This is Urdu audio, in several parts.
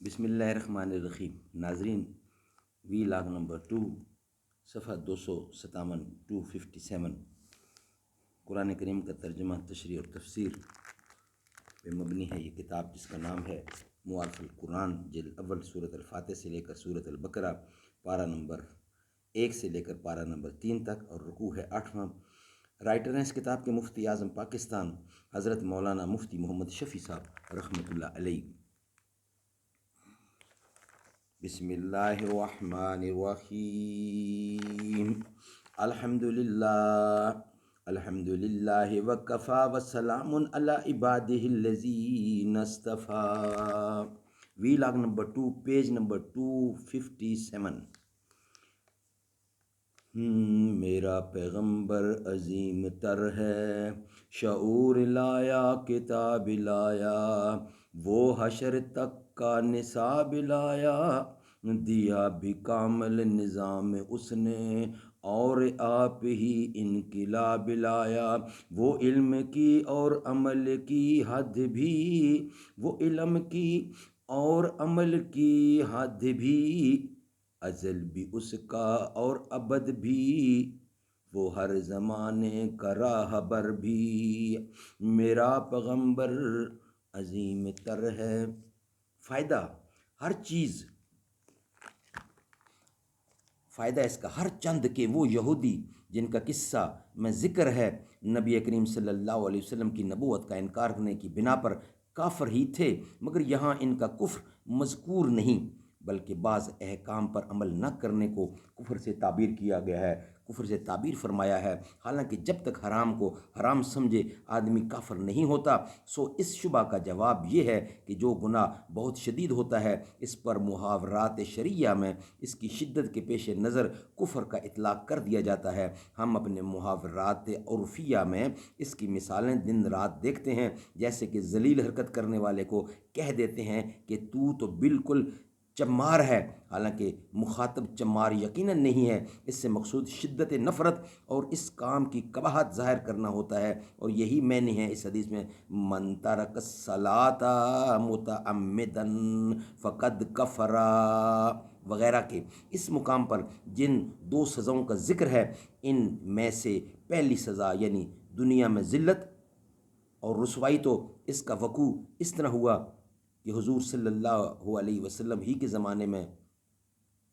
بسم اللہ الرحمن الرحیم۔ ناظرین، وی لاگ نمبر 2 صفحہ 257 257 قرآن کریم کا ترجمہ، تشریح اور تفسیر پہ مبنی ہے یہ کتاب، جس کا نام ہے معارف القرآن، جلد اول، سورۃ الفاتح سے لے کر سورۃ البقرہ، پارہ نمبر 1 سے لے کر پارہ نمبر 3 تک، اور رکوع ہے 8واں۔ رائٹر ہیں اس کتاب کے مفتی اعظم پاکستان حضرت مولانا مفتی محمد شفیع صاحب رحمۃ اللہ علیہ۔ بسم اللہ الرحمن الرحیم۔ الحمد للہ وکفا وسلام علی عبادہ الذین اصطفیٰ۔ وی لاگ نمبر 2، پیج نمبر 257۔ میرا پیغمبر عظیم تر ہے، شعور لایا کتاب لایا، وہ حشر تک کا نصاب لایا، دیا بھی کامل نظام اس نے، اور آپ ہی انقلاب لایا۔ وہ علم کی اور عمل کی حد بھی، وہ علم کی اور عمل کی حد بھی، ازل بھی اس کا اور ابد بھی، وہ ہر زمانے کا راہبر بھی۔ میرا پیغمبر عظیم تر ہے۔ فائدہ، ہر چیز فائدہ اس کا ہر چند کہ وہ یہودی جن کا قصہ میں ذکر ہے، نبی کریم صلی اللہ علیہ وسلم کی نبوت کا انکار کرنے کی بنا پر کافر ہی تھے، مگر یہاں ان کا کفر مذکور نہیں، بلکہ بعض احکام پر عمل نہ کرنے کو کفر سے تعبیر کیا گیا ہے، کفر سے تعبیر فرمایا ہے۔ حالانکہ جب تک حرام کو حرام سمجھے آدمی کافر نہیں ہوتا۔ سو اس شبہ کا جواب یہ ہے کہ جو گناہ بہت شدید ہوتا ہے، اس پر محاورات شرعیہ میں اس کی شدت کے پیش نظر کفر کا اطلاق کر دیا جاتا ہے۔ ہم اپنے محاورات عرفیہ میں اس کی مثالیں دن رات دیکھتے ہیں، جیسے کہ ذلیل حرکت کرنے والے کو کہہ دیتے ہیں کہ تو بالکل چمار ہے، حالانکہ مخاطب چمار یقیناً نہیں ہے، اس سے مقصود شدت نفرت اور اس کام کی قباحت ظاہر کرنا ہوتا ہے، اور یہی معنی ہے اس حدیث میں من ترک الصلاۃ متعمدا فقد کفر وغیرہ کے۔ اس مقام پر جن دو سزاؤں کا ذکر ہے، ان میں سے پہلی سزا یعنی دنیا میں ذلت اور رسوائی، تو اس کا وقوع اس طرح ہوا کہ حضور صلی اللہ علیہ وسلم ہی کے زمانے میں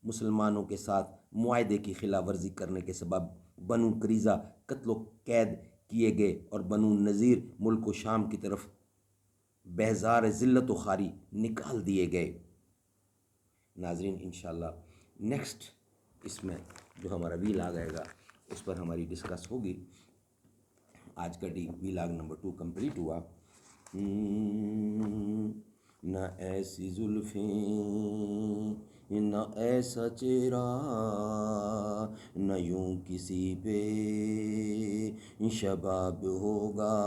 مسلمانوں کے ساتھ معاہدے کی خلاف ورزی کرنے کے سبب بنو قریظہ قتل و قید کیے گئے، اور بنو نذیر ملک و شام کی طرف بہزار ذلت و خواری نکال دیے گئے۔ ناظرین، انشاءاللہ نیکسٹ اس میں جو ہمارا وی لاگ آئے گا اس پر ہماری ڈسکس ہوگی۔ آج کا وی لاگ نمبر 2 کمپلیٹ ہوا۔ نہ ایسی زلفیں، نہ ایسا چہرہ، نہ یوں کسی پہ شباب ہوگا،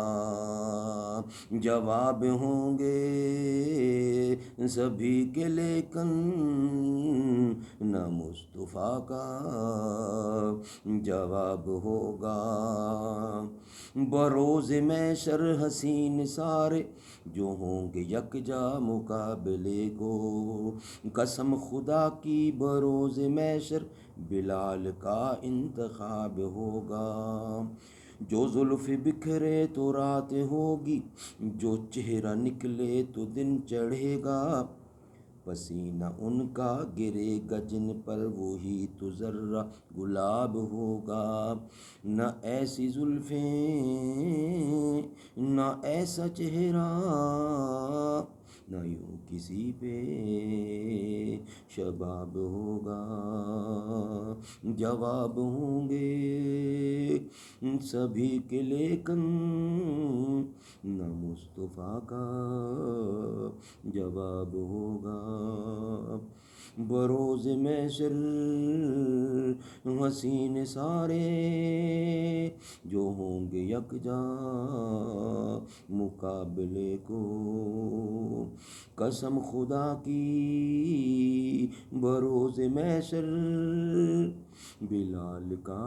جواب ہوں گے سبھی کے لیکن نہ مصطفیٰ کا جواب ہوگا۔ بروز محشر حسین سارے جو ہوں گے یکجا مقابلے کو، قسم خدا کی بروز محشر بلال کا انتخاب ہوگا۔ جو زلف بکھرے تو رات ہوگی، جو چہرہ نکلے تو دن چڑھے گا، پسینہ ان کا گرے گا جن پر وہی تو ذرہ گلاب ہوگا۔ نہ ایسی زلفیں، نہ ایسا چہرہ، نہ یوں کسی پہ شباب ہوگا، جواب ہوں گے سبھی کے لیکن نہ مصطفیٰ کا جواب ہوگا۔ بروز محشر حسین سارے جو ہوں گے یکجا مقابلے کو، قسم خدا کی بروز محشر بلال کا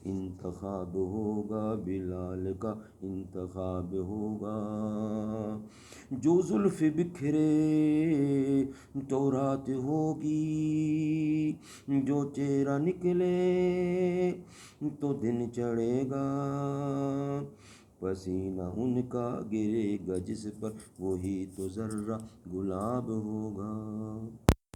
انتخاب ہوگا، بلال کا انتخاب ہوگا۔ جو زلف بکھرے تو رات ہوگی، جو چہرہ نکلے تو دن چڑھے گا، پسینہ ان کا گرے گا جس پر وہی تو ذرہ گلاب ہوگا۔